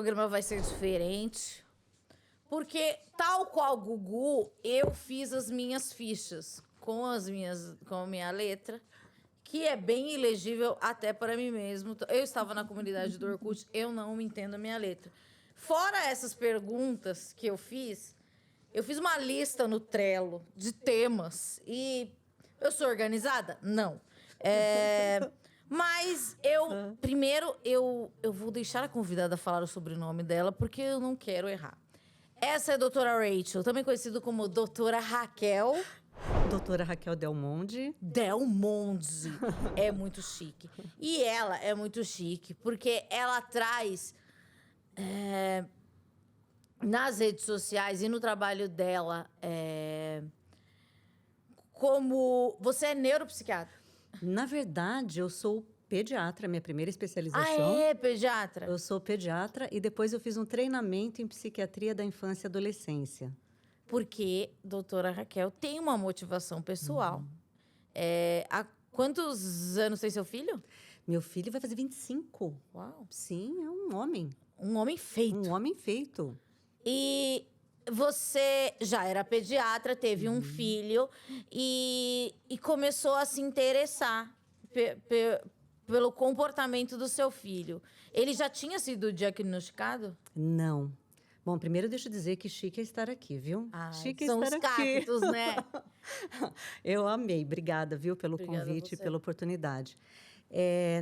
programa vai ser diferente. Porque, tal qual Gugu, eu fiz as minhas fichas com a minha letra, que é bem ilegível até para mim mesmo. Eu estava na comunidade do Orkut, eu não me entendo a minha letra. Fora essas perguntas que eu fiz uma lista no Trello de temas. E eu sou organizada? Não. Mas primeiro, eu vou deixar a convidada falar o sobrenome dela, porque eu não quero errar. Essa é a doutora Rachel, também conhecida como doutora Raquel. Doutora Raquel Del Monde. Del Monde. É muito chique. E ela é muito chique, porque ela traz... nas redes sociais e no trabalho dela, como... Você é neuropsiquiatra? Na verdade, eu sou pediatra, minha primeira especialização. Ah, é? Pediatra? Eu sou pediatra e depois eu fiz um treinamento em psiquiatria da infância e adolescência. Porque doutora Raquel tem uma motivação pessoal. Há quantos anos tem seu filho? Meu filho vai fazer 25. Uau. Sim, é um homem. Um homem feito. Um homem feito. E você já era pediatra, teve um filho e começou a se interessar pelo comportamento do seu filho. Ele já tinha sido diagnosticado? Não. Bom, primeiro deixa eu dizer que chique é estar aqui, viu? Chique são estar os aqui. cactos, né? Eu amei. Obrigada, viu, pelo convite e pela oportunidade.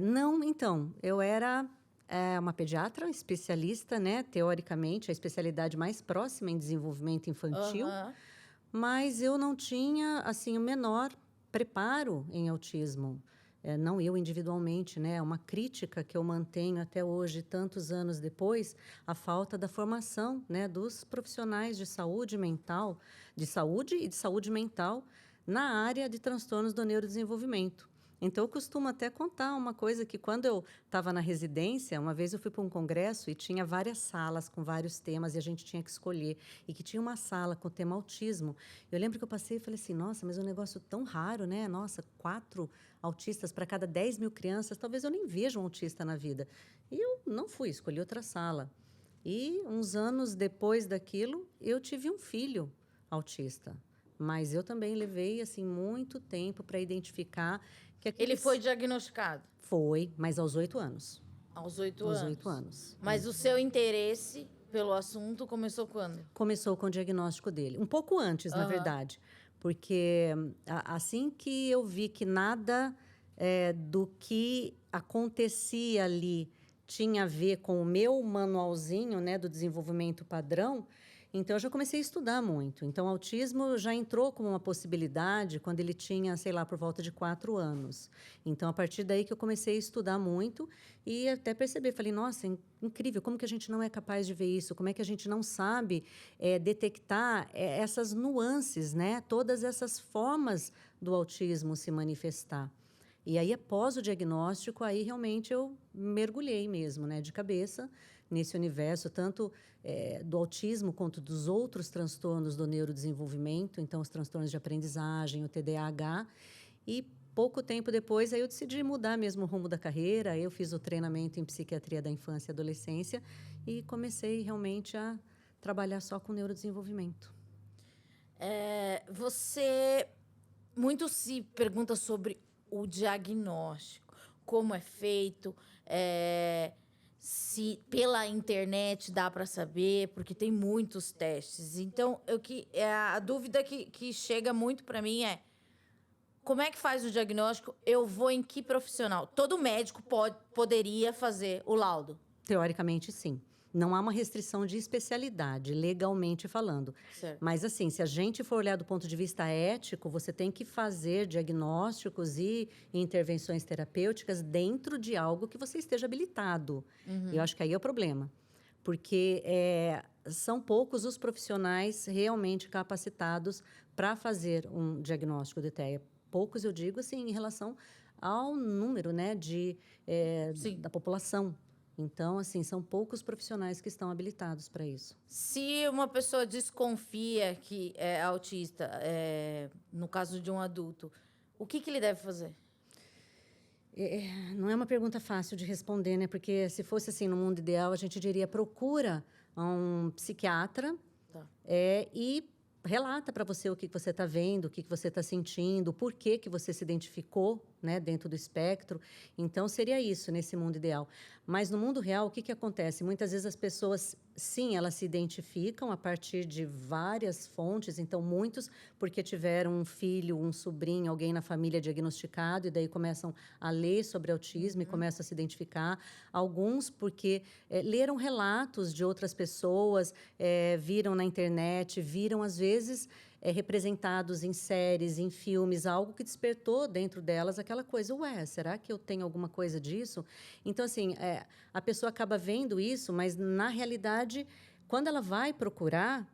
Não, então, eu era uma pediatra especialista, né? Teoricamente, a especialidade mais próxima em desenvolvimento infantil. Mas eu não tinha, assim, o menor preparo em autismo. Não eu individualmente, né? É uma crítica que eu mantenho até hoje, tantos anos depois, a falta da formação, né, dos profissionais de saúde mental, de saúde e de saúde mental na área de transtornos do neurodesenvolvimento. Então, eu costumo até contar uma coisa que quando eu estava na residência, uma vez eu fui para um congresso e tinha várias salas com vários temas e a gente tinha que escolher. E que tinha uma sala com o tema autismo. Eu lembro que eu passei e falei assim, nossa, mas é um negócio tão raro, né? Nossa, 4 autistas para cada 10 mil crianças, talvez eu nem veja um autista na vida. E eu não fui, escolhi outra sala. E uns anos depois daquilo, eu tive um filho autista. Mas eu também levei, assim, muito tempo para identificar que Ele foi diagnosticado? Foi, mas aos 8 anos. Aos 8 anos? Aos 8 anos. Mas o seu interesse pelo assunto começou quando? Começou com o diagnóstico dele. Um pouco antes, na verdade. Porque assim que eu vi que nada do que acontecia ali tinha a ver com o meu manualzinho, né, do desenvolvimento padrão, então eu já comecei a estudar muito. Então, o autismo já entrou como uma possibilidade quando ele tinha, sei lá, por volta de 4 anos. Então, a partir daí que eu comecei a estudar muito e até perceber, falei, nossa, incrível, como que a gente não é capaz de ver isso? Como é que a gente não sabe detectar essas nuances, né? Todas essas formas do autismo se manifestar. E aí, após o diagnóstico, aí realmente eu mergulhei mesmo, né, de cabeça nesse universo, tanto do autismo quanto dos outros transtornos do neurodesenvolvimento, então os transtornos de aprendizagem, o TDAH. E pouco tempo depois, aí eu decidi mudar mesmo o rumo da carreira. Eu fiz o treinamento em psiquiatria da infância e adolescência e comecei realmente a trabalhar só com neurodesenvolvimento. Você muito se pergunta sobre o diagnóstico, como é feito, se pela internet dá para saber, porque tem muitos testes. Então, a dúvida que chega muito para mim é: como é que faz o diagnóstico? Eu vou em que profissional? Todo médico poderia fazer o laudo? Teoricamente, sim. Não há uma restrição de especialidade, legalmente falando. Certo. Mas, assim, se a gente for olhar do ponto de vista ético, você tem que fazer diagnósticos e intervenções terapêuticas dentro de algo que você esteja habilitado. Eu acho que aí é o problema. Porque são poucos os profissionais realmente capacitados para fazer um diagnóstico de TEA. Poucos, eu digo, assim, em relação ao número, né, da população. Então, assim, são poucos profissionais que estão habilitados para isso. Se uma pessoa desconfia que é autista, no caso de um adulto, o que ele deve fazer? Não é uma pergunta fácil de responder, né? Porque se fosse assim no mundo ideal, a gente diria procura um psiquiatra e relata para você o que você está vendo, o que você está sentindo, por que você se identificou, né, dentro do espectro. Então, seria isso nesse mundo ideal. Mas no mundo real, o que acontece? Muitas vezes as pessoas, sim, elas se identificam a partir de várias fontes. Então, muitos porque tiveram um filho, um sobrinho, alguém na família diagnosticado, e daí começam a ler sobre autismo e começam a se identificar. Alguns porque leram relatos de outras pessoas, viram na internet, viram, às vezes, representados em séries, em filmes, algo que despertou dentro delas aquela coisa, ué, será que eu tenho alguma coisa disso? Então, assim, a pessoa acaba vendo isso, mas, na realidade, quando ela vai procurar,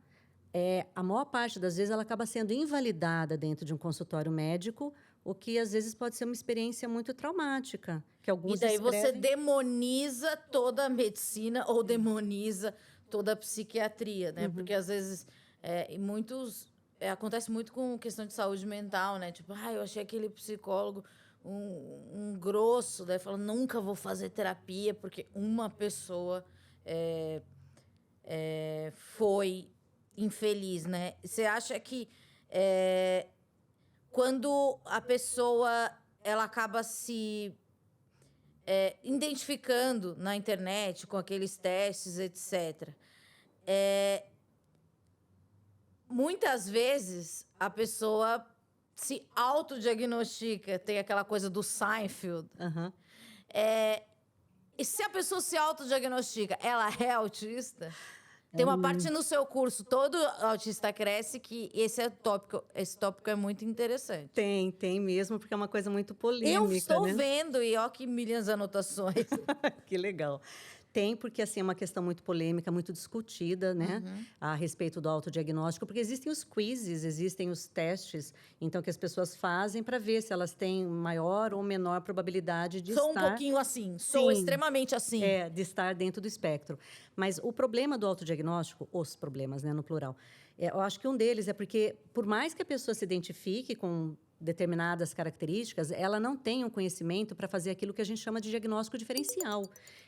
a maior parte das vezes ela acaba sendo invalidada dentro de um consultório médico, o que, às vezes, pode ser uma experiência muito traumática, que alguns E daí você descrevem. demoniza toda a medicina ou demoniza toda a psiquiatria, né? Porque, às vezes, em muitos... acontece muito com questão de saúde mental, né? Tipo, eu achei aquele psicólogo um grosso, daí fala, nunca vou fazer terapia, porque uma pessoa foi infeliz, né? Você acha que quando a pessoa ela acaba se identificando na internet com aqueles testes, etc., muitas vezes a pessoa se autodiagnostica, tem aquela coisa do Seinfeld. Aham. E se a pessoa se autodiagnostica, ela é autista? Tem uma parte no seu curso, todo autista cresce, que esse tópico é muito interessante. Tem mesmo, porque é uma coisa muito Eu polêmica, estou né? vendo, e ó que milhões de anotações. Que legal. Tem, porque assim, é uma questão muito polêmica, muito discutida, né, a respeito do autodiagnóstico, porque existem os quizzes, existem os testes, então, que as pessoas fazem para ver se elas têm maior ou menor probabilidade de Sou um estar... pouquinho assim, sou Sim. extremamente assim. De estar dentro do espectro. Mas o problema do autodiagnóstico, os problemas, né, no plural, eu acho que um deles é porque, por mais que a pessoa se identifique com determinadas características, ela não tem um conhecimento para fazer aquilo que a gente chama de diagnóstico diferencial,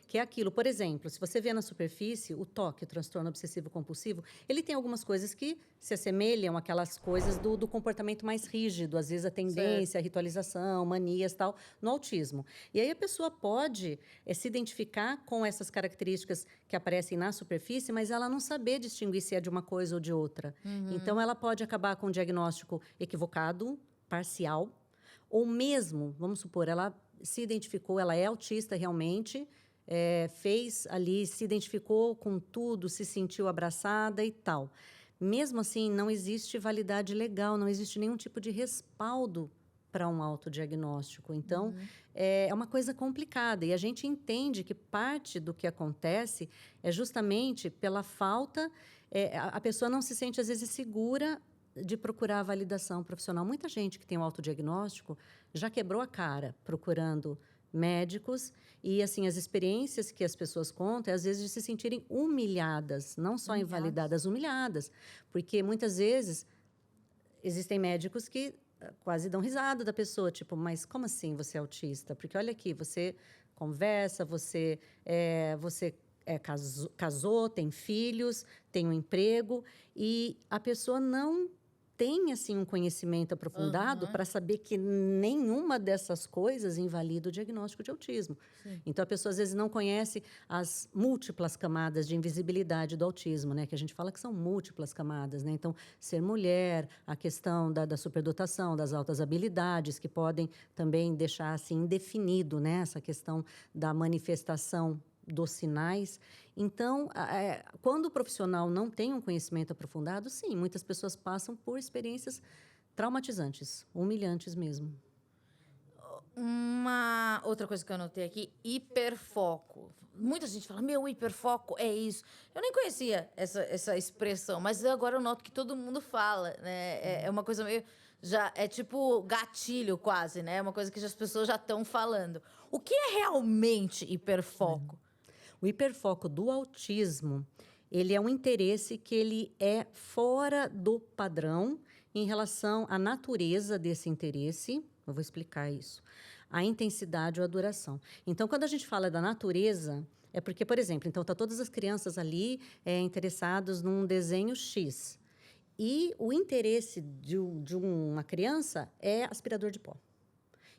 que é aquilo, por exemplo, se você vê na superfície o TOC, o transtorno obsessivo-compulsivo, ele tem algumas coisas que se assemelham àquelas coisas do comportamento mais rígido, às vezes a tendência, a ritualização, manias, tal, no autismo. E aí a pessoa pode se identificar com essas características que aparecem na superfície, mas ela não saber distinguir se é de uma coisa ou de outra. Então, ela pode acabar com um diagnóstico equivocado, parcial, ou mesmo, vamos supor, ela se identificou, ela é autista realmente, fez ali, se identificou com tudo, se sentiu abraçada e tal. Mesmo assim, não existe validade legal, não existe nenhum tipo de respaldo para um autodiagnóstico. Então, é uma coisa complicada. E a gente entende que parte do que acontece é justamente pela falta... a pessoa não se sente, às vezes, segura de procurar a validação profissional. Muita gente que tem o autodiagnóstico já quebrou a cara procurando médicos e, assim, as experiências que as pessoas contam é, às vezes, de se sentirem humilhadas, não só invalidadas, humilhadas. Porque, muitas vezes, existem médicos que quase dão risada da pessoa, tipo, mas como assim você é autista? Porque, olha aqui, você conversa, você casou, tem filhos, tem um emprego, e a pessoa não tem, assim, um conhecimento aprofundado para saber que nenhuma dessas coisas invalida o diagnóstico de autismo. Sim. Então, a pessoa, às vezes, não conhece as múltiplas camadas de invisibilidade do autismo, né? Que a gente fala que são múltiplas camadas, né? Então, ser mulher, a questão da superdotação, das altas habilidades, que podem também deixar, assim, indefinido, né? Essa questão da manifestação dos sinais. Então, quando o profissional não tem um conhecimento aprofundado, sim, muitas pessoas passam por experiências traumatizantes, humilhantes mesmo. Uma outra coisa que eu anotei aqui, hiperfoco. Muita gente fala, meu, hiperfoco é isso. Eu nem conhecia essa expressão, mas agora eu noto que todo mundo fala, né? É uma coisa meio... já é tipo gatilho quase, né? É uma coisa que as pessoas já estão falando. O que é realmente hiperfoco? O hiperfoco do autismo, ele é um interesse que ele é fora do padrão em relação à natureza desse interesse. Eu vou explicar isso. a intensidade ou a duração. Então, quando a gente fala da natureza, é porque, por exemplo, então tá todas as crianças ali interessadas num desenho X. E o interesse de uma criança é aspirador de pó.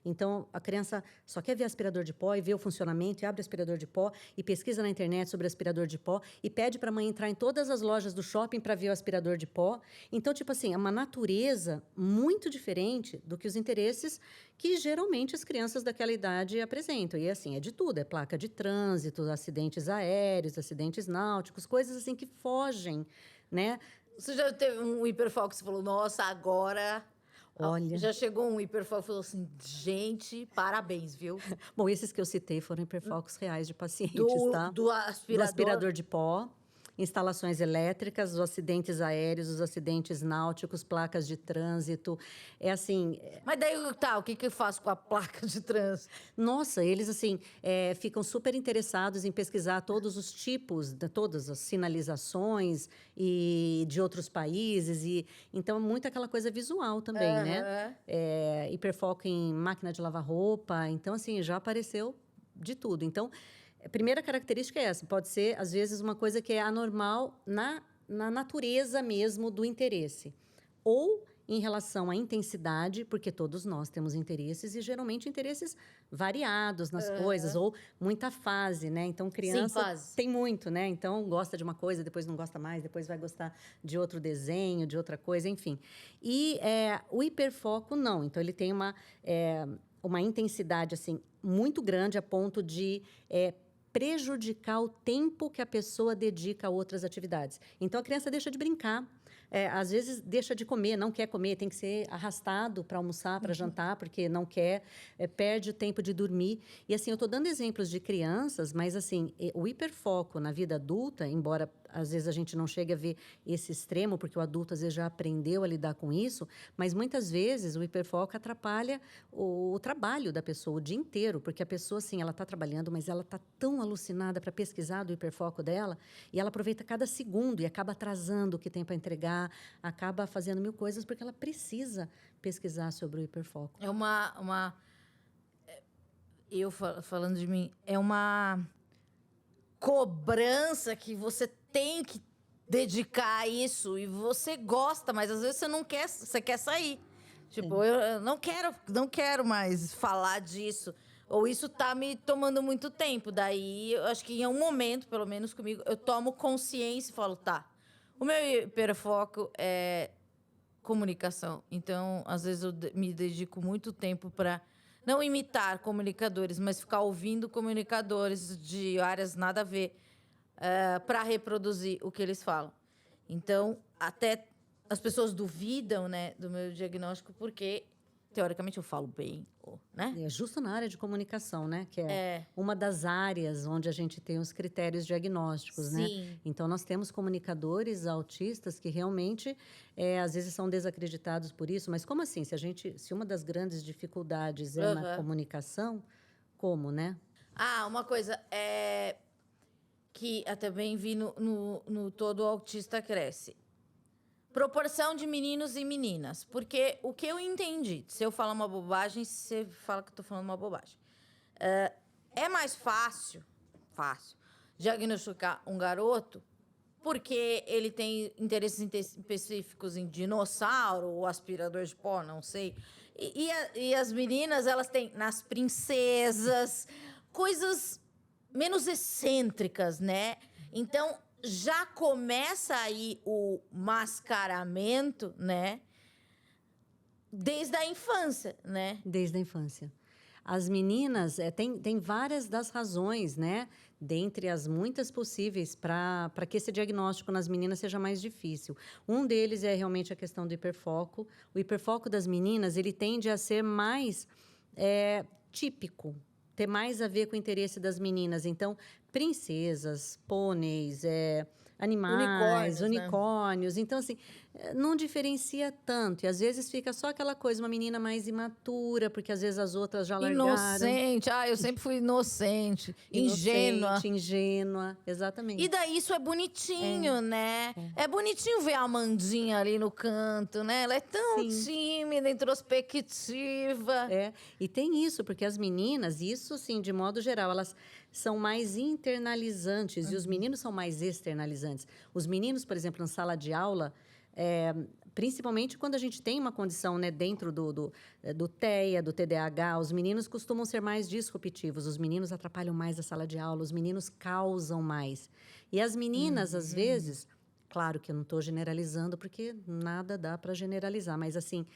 Então, a criança só quer ver aspirador de pó e vê o funcionamento, e abre aspirador de pó, e pesquisa na internet sobre aspirador de pó, e pede para a mãe entrar em todas as lojas do shopping para ver o aspirador de pó. Então, tipo assim, é uma natureza muito diferente do que os interesses que geralmente as crianças daquela idade apresentam. E assim, é de tudo, é placa de trânsito, acidentes aéreos, acidentes náuticos, coisas assim que fogem, né? Você já teve um hiperfoco que você falou, nossa, agora... Olha. Já chegou um hiperfoco e falou assim, gente, parabéns, viu? Bom, esses que eu citei foram hiperfocos reais de pacientes, tá? Do aspirador. Do aspirador de pó, instalações elétricas, os acidentes aéreos, os acidentes náuticos, placas de trânsito. É assim... Mas daí, tá, o que eu faço com a placa de trânsito? Nossa, eles, assim, ficam super interessados em pesquisar todos os tipos, todas as sinalizações e de outros países. Então, é muito aquela coisa visual também, né? Hiperfoco em máquina de lavar roupa. Então, assim, já apareceu de tudo. Então, a primeira característica é essa. Pode ser, às vezes, uma coisa que é anormal na natureza mesmo do interesse. Ou em relação à intensidade, porque todos nós temos interesses, e geralmente interesses variados nas coisas, ou muita fase, né? Então, criança tem muito, né? Então, gosta de uma coisa, depois não gosta mais, depois vai gostar de outro desenho, de outra coisa, enfim. E o hiperfoco, não. Então, ele tem uma intensidade, assim, muito grande a ponto de prejudicar o tempo que a pessoa dedica a outras atividades. Então, a criança deixa de brincar. Às vezes, deixa de comer, não quer comer, tem que ser arrastado para almoçar, para jantar, porque não quer, perde o tempo de dormir. E, assim, eu estou dando exemplos de crianças, mas, assim, o hiperfoco na vida adulta, embora, às vezes, a gente não chegue a ver esse extremo, porque o adulto, às vezes, já aprendeu a lidar com isso, mas, muitas vezes, o hiperfoco atrapalha o trabalho da pessoa o dia inteiro, porque a pessoa, assim, ela está trabalhando, mas ela está tão alucinada para pesquisar do hiperfoco dela, e ela aproveita cada segundo e acaba atrasando o que tem para entregar, acaba fazendo mil coisas porque ela precisa pesquisar sobre o hiperfoco. Eu falando de mim, é uma cobrança que você tem que dedicar a isso e você gosta, mas às vezes você não quer, você quer sair. Tipo, eu não quero mais falar disso. Ou isso tá me tomando muito tempo. Daí, eu acho que em um momento, pelo menos comigo, eu tomo consciência e falo, tá, o meu hiperfoco é comunicação. Então, às vezes, eu me dedico muito tempo para não imitar comunicadores, mas ficar ouvindo comunicadores de áreas nada a ver para reproduzir o que eles falam. Então, até as pessoas duvidam, né, do meu diagnóstico, porque, teoricamente, eu falo bem, né? É justo na área de comunicação, né? Que é uma das áreas onde a gente tem os critérios diagnósticos, né? Então, nós temos comunicadores autistas que realmente, às vezes, são desacreditados por isso. Mas como assim? Se uma das grandes dificuldades é na comunicação, como, né? Uma coisa que também vi no Todo Autista Cresce. Proporção de meninos e meninas. Porque o que eu entendi, se eu falar uma bobagem, você fala que eu estou falando uma bobagem. É mais fácil diagnosticar um garoto porque ele tem interesses específicos em dinossauro ou aspirador de pó, não sei. E as meninas, elas têm nas princesas, coisas menos excêntricas, né? Então, já começa aí o mascaramento, né? Desde a infância, né? Desde a infância. As meninas, tem várias das razões, né? Dentre as muitas possíveis para que esse diagnóstico nas meninas seja mais difícil. Um deles é realmente a questão do hiperfoco. O hiperfoco das meninas, ele tende a ser mais típico, ter mais a ver com o interesse das meninas. Então, princesas, pôneis, animais, unicórnios. Né? Então, assim, não diferencia tanto. E às vezes fica só aquela coisa, uma menina mais imatura, porque às vezes as outras já largaram. Inocente. Eu sempre fui inocente. Ingênua. Ingênua, exatamente. E daí isso é bonitinho, né? É bonitinho ver a Amandinha ali no canto, né? Ela é tão tímida, introspectiva. E tem isso, porque as meninas, isso assim, de modo geral, elas são mais internalizantes e os meninos são mais externalizantes. Os meninos, por exemplo, na sala de aula, principalmente quando a gente tem uma condição, né, dentro do TEA, do TDAH, os meninos costumam ser mais disruptivos, os meninos atrapalham mais a sala de aula, os meninos causam mais. E as meninas, às vezes, claro que eu não estou generalizando, porque nada dá para generalizar, mas assim,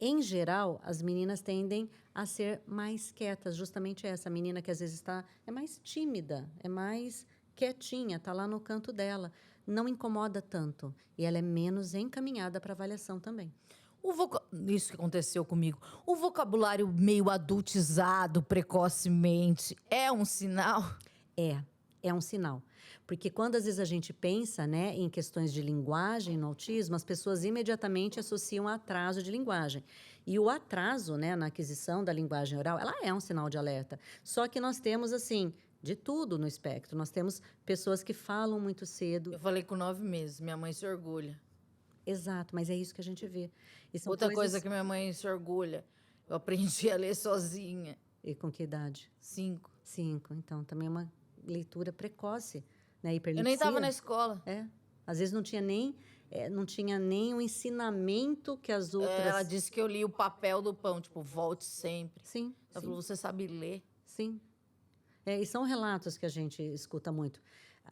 em geral, as meninas tendem a ser mais quietas, justamente essa menina que às vezes é mais tímida, é mais quietinha, está lá no canto dela, não incomoda tanto e ela é menos encaminhada para avaliação também. Isso que aconteceu comigo. O vocabulário meio adultizado precocemente é um sinal? É um sinal. Porque quando às vezes a gente pensa, né, em questões de linguagem no autismo, as pessoas imediatamente associam atraso de linguagem. E o atraso, né, na aquisição da linguagem oral, ela é um sinal de alerta. Só que nós temos, assim, de tudo no espectro. Nós temos pessoas que falam muito cedo. Eu falei com 9 meses, minha mãe se orgulha. Exato, mas é isso que a gente vê. Outra coisa que minha mãe se orgulha, eu aprendi a ler sozinha. E com que idade? 5. 5, então também é uma leitura precoce. Né, hiperlipsia. Eu nem estava na escola. Às vezes não tinha nem o ensinamento que as outras... Ela disse que eu li o papel do pão, tipo, volte sempre. Sim. Ela falou, você sabe ler? Sim. E são relatos que a gente escuta muito.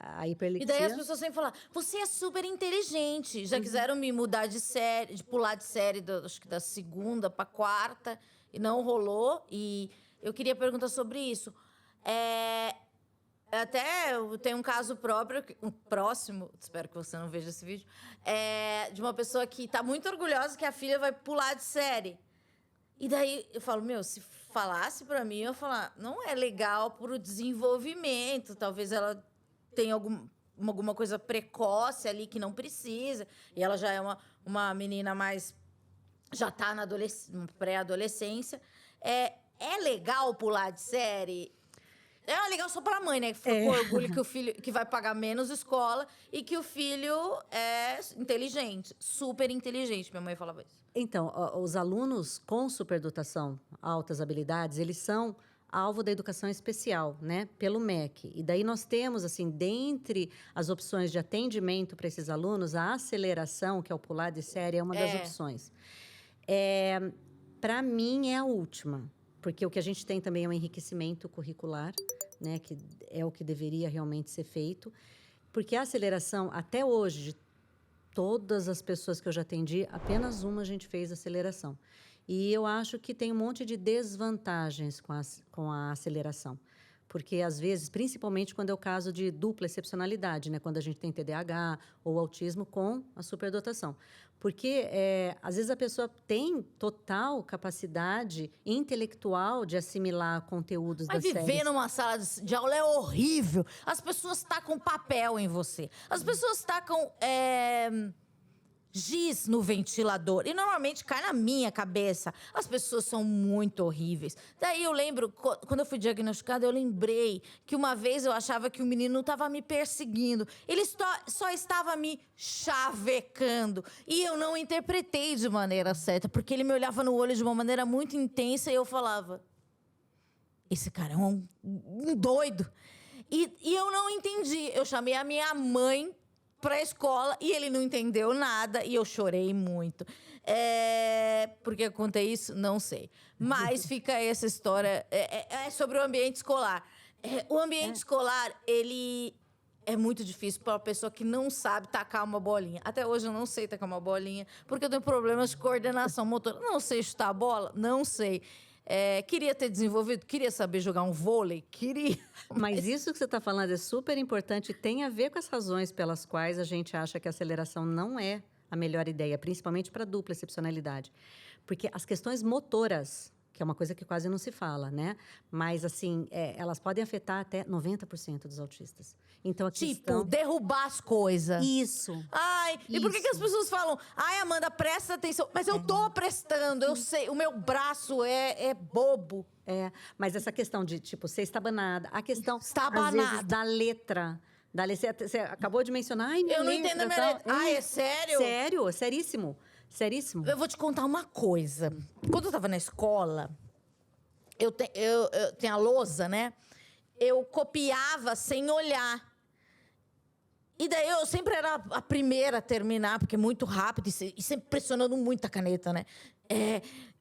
A hiperlipsia... E daí as pessoas sempre falam, você é super inteligente. Já quiseram me mudar de série, de pular de série, acho que da 2ª para 4ª, e não rolou. E eu queria perguntar sobre isso. Até eu tenho um caso próximo, espero que você não veja esse vídeo, de uma pessoa que está muito orgulhosa que a filha vai pular de série. E daí eu falo, se falasse para mim, eu ia falar, não é legal para o desenvolvimento, talvez ela tenha alguma coisa precoce ali que não precisa, e ela já é uma menina mais, já está na pré-adolescência. É legal pular de série? É legal só pra mãe, né? Que ficou com orgulho que o filho que vai pagar menos escola e que o filho é inteligente, super inteligente. Minha mãe falava isso. Então, os alunos com superdotação, altas habilidades, eles são alvo da educação especial, né? Pelo MEC. E daí nós temos, assim, dentre as opções de atendimento para esses alunos, a aceleração, que é o pular de série, é uma das opções. Para mim, é a última. Porque o que a gente tem também é um enriquecimento curricular, né, que é o que deveria realmente ser feito. Porque a aceleração, até hoje, de todas as pessoas que eu já atendi, apenas uma a gente fez aceleração. E eu acho que tem um monte de desvantagens com a aceleração. Porque, às vezes, principalmente quando é o caso de dupla excepcionalidade, né? Quando a gente tem TDAH ou autismo com a superdotação. Porque, às vezes, a pessoa tem total capacidade intelectual de assimilar conteúdos das séries. Mas viver numa sala de aula é horrível. As pessoas tacam papel em você. As pessoas tacam giz no ventilador. E normalmente cai na minha cabeça. As pessoas são muito horríveis. Daí eu lembro, quando eu fui diagnosticada, eu lembrei que uma vez eu achava que o menino estava me perseguindo. Ele só estava me chavecando. E eu não interpretei de maneira certa, porque ele me olhava no olho de uma maneira muito intensa e eu falava, esse cara é um doido. E eu não entendi. Eu chamei a minha mãe para a escola e ele não entendeu nada e eu chorei muito. Por que eu contei isso? Não sei. Mas fica essa história. É sobre o ambiente escolar. O ambiente escolar, ele é muito difícil para uma pessoa que não sabe tacar uma bolinha. Até hoje eu não sei tacar uma bolinha, porque eu tenho problemas de coordenação motora. Não sei chutar a bola? Não sei. Queria ter desenvolvido, queria saber jogar um vôlei, queria. Mas isso que você está falando é super importante e tem a ver com as razões pelas quais a gente acha que a aceleração não é a melhor ideia, principalmente para dupla excepcionalidade. Porque as questões motoras que é uma coisa que quase não se fala, né? Mas, assim, elas podem afetar até 90% dos autistas. Então, a Tipo, questão... derrubar as coisas. Isso. Ai, e por que as Isso. pessoas falam, ai, Amanda, presta atenção. Mas eu tô prestando, eu sei, o meu braço é bobo. Mas essa questão de, tipo, ser estabanada, a questão, Estabanada. às vezes, da letra. Você acabou de mencionar, ai, minha Eu não letra, entendo a minha tal. letra. Ai, é sério? Sério, seríssimo. Seríssimo. Eu vou te contar uma coisa. Quando eu tava na escola, eu tenho a lousa, né? Eu copiava sem olhar. E daí eu sempre era a primeira a terminar, porque é muito rápido e sempre pressionando muito a caneta, né?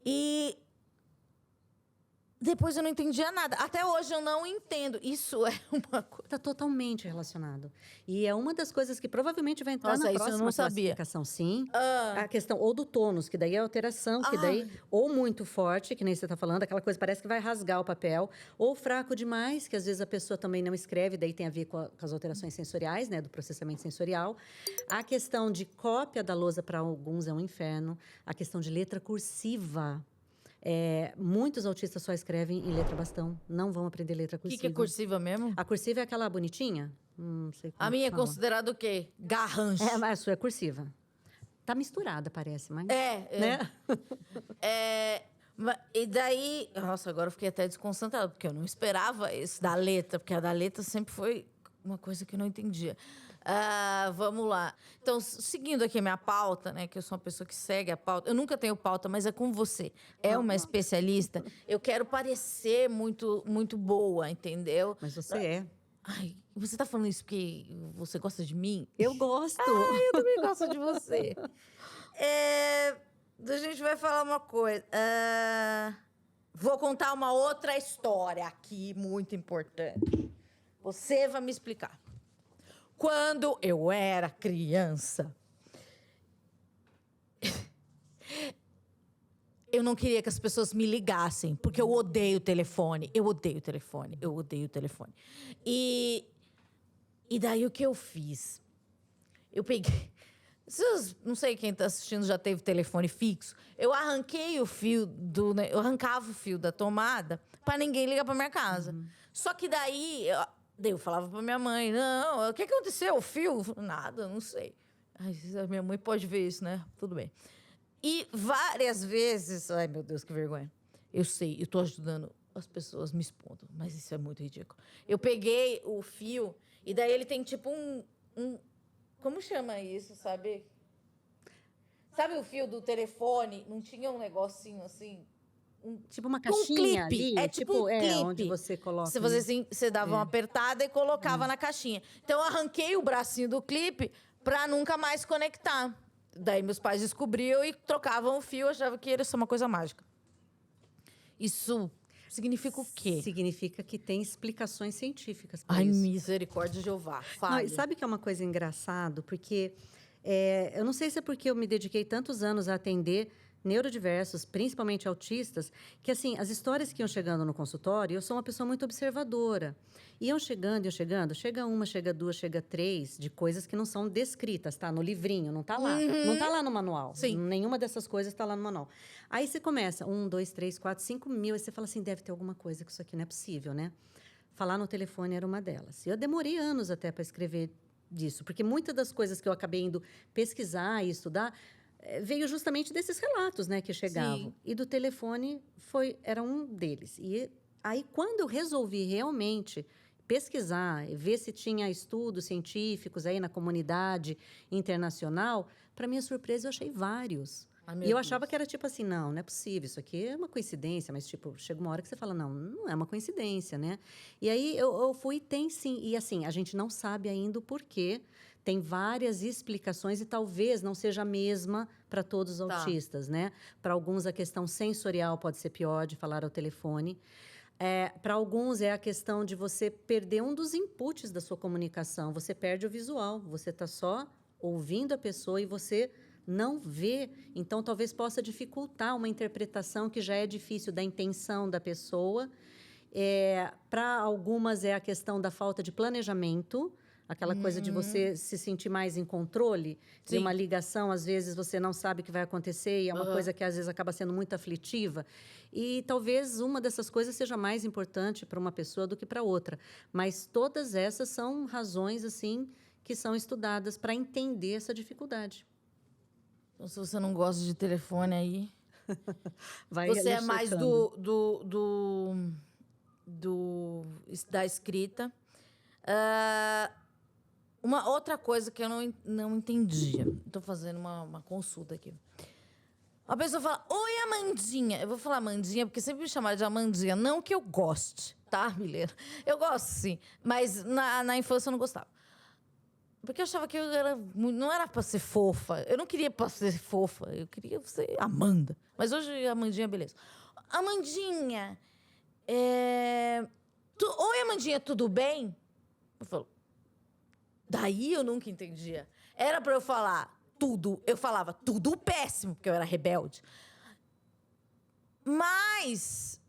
E depois eu não entendia nada. Até hoje eu não entendo. Isso é uma coisa... Está totalmente relacionado. E é uma das coisas que provavelmente vai entrar Nossa, na isso eu próxima não sabia. classificação, sim. A questão ou do tônus, que daí é a alteração, que daí ou muito forte, que nem você está falando, aquela coisa parece que vai rasgar o papel, ou fraco demais, que às vezes a pessoa também não escreve, daí tem a ver com as alterações sensoriais, né, do processamento sensorial. A questão de cópia da lousa para alguns é um inferno. A questão de letra cursiva. Muitos autistas só escrevem em letra bastão, não vão aprender letra O cursiva. que é cursiva mesmo? A cursiva é aquela bonitinha? Não sei como A minha é fala. considerada o quê? Garrancho. Mas a sua é cursiva. Tá misturada, parece, mas... Né? Né? E daí... Nossa, agora eu fiquei até desconcentrada, porque eu não esperava isso da letra, porque a da letra sempre foi uma coisa que eu não entendia. Vamos lá. Então, seguindo aqui a minha pauta, né? Que eu sou uma pessoa que segue a pauta. Eu nunca tenho pauta, mas é com você. É uma especialista. Eu quero parecer muito, muito boa, entendeu? Mas você é. Ai, você tá falando isso porque você gosta de mim? Eu gosto. Eu também gosto de você. A gente vai falar uma coisa. Vou contar uma outra história aqui, muito importante. Você vai me explicar. Quando eu era criança, eu não queria que as pessoas me ligassem, porque eu odeio telefone. Eu odeio telefone. Eu odeio telefone. E daí o que eu fiz? Eu peguei... Não sei quem está assistindo já teve telefone fixo. Eu arranquei o fio eu arrancava o fio da tomada para ninguém ligar para minha casa. Só que daí eu falava para minha mãe, não, o que aconteceu? O fio? Nada, não sei. Ai, a minha mãe pode ver isso, né? Tudo bem. E várias vezes... Ai, meu Deus, que vergonha. Eu sei, eu estou ajudando as pessoas me expondo, mas isso é muito ridículo. Eu peguei o fio e daí ele tem tipo um como chama isso, sabe? Sabe o fio do telefone? Não tinha um negocinho assim? Tipo uma caixinha clipe. ali? É tipo um clipe. Onde você coloca... Você fazia assim, você dava uma apertada e colocava na caixinha. Então, eu arranquei o bracinho do clipe para nunca mais conectar. Daí, meus pais descobriam e trocavam o fio. Achavam que era só uma coisa mágica. Isso significa o quê? Significa que tem explicações científicas para Ai, isso. misericórdia de Jeová. Fale. Não, sabe que é uma coisa engraçada? Porque eu não sei se é porque eu me dediquei tantos anos a atender neurodiversos, principalmente autistas, que assim, as histórias que iam chegando no consultório, eu sou uma pessoa muito observadora. Iam chegando, chega uma, chega duas, chega três, de coisas que não são descritas, tá? No livrinho, não tá lá. Não tá lá no manual. Sim. Nenhuma dessas coisas tá lá no manual. Aí você começa, 1, 2, 3, 4, 5 mil, aí você fala assim, deve ter alguma coisa que isso aqui não é possível, né? Falar no telefone era uma delas. Eu demorei anos até para escrever disso, porque muitas das coisas que eu acabei indo pesquisar e estudar veio justamente desses relatos, né, que chegavam. Sim. E do telefone era um deles. E aí, quando eu resolvi realmente pesquisar, ver se tinha estudos científicos aí na comunidade internacional, para minha surpresa, eu achei vários. E eu achava que era tipo assim, não é possível, isso aqui é uma coincidência, mas tipo, chega uma hora que você fala, não é uma coincidência, né? E aí eu fui, tem sim, e assim, a gente não sabe ainda o porquê, tem várias explicações e talvez não seja a mesma para todos os autistas, né? Para alguns a questão sensorial pode ser pior de falar ao telefone. Para alguns é a questão de você perder um dos inputs da sua comunicação, você perde o visual, você está só ouvindo a pessoa e você não vê, então talvez possa dificultar uma interpretação que já é difícil da intenção da pessoa. Para algumas é a questão da falta de planejamento, Aquela coisa de você se sentir mais em controle, de Sim. uma ligação, às vezes você não sabe o que vai acontecer e é uma coisa que às vezes acaba sendo muito aflitiva. E talvez uma dessas coisas seja mais importante para uma pessoa do que para outra. Mas todas essas são razões, assim, que são estudadas para entender essa dificuldade. Então, se você não gosta de telefone aí, Vai você ali é mais checando. da escrita. Uma outra coisa que eu não entendia. Estou fazendo uma consulta aqui. A pessoa fala, oi, Amandinha. Eu vou falar Amandinha, porque sempre me chamaram de Amandinha. Não que eu goste, tá, Milena? Eu gosto, sim. Mas na infância eu não gostava. Porque eu achava que não era pra ser fofa. Eu não queria pra ser fofa. Eu queria ser Amanda. Mas hoje, Amandinha, beleza. Amandinha, oi, Amandinha, tudo bem? Eu falo, daí eu nunca entendia. Era pra eu falar tudo. Eu falava tudo péssimo, porque eu era rebelde. Mas...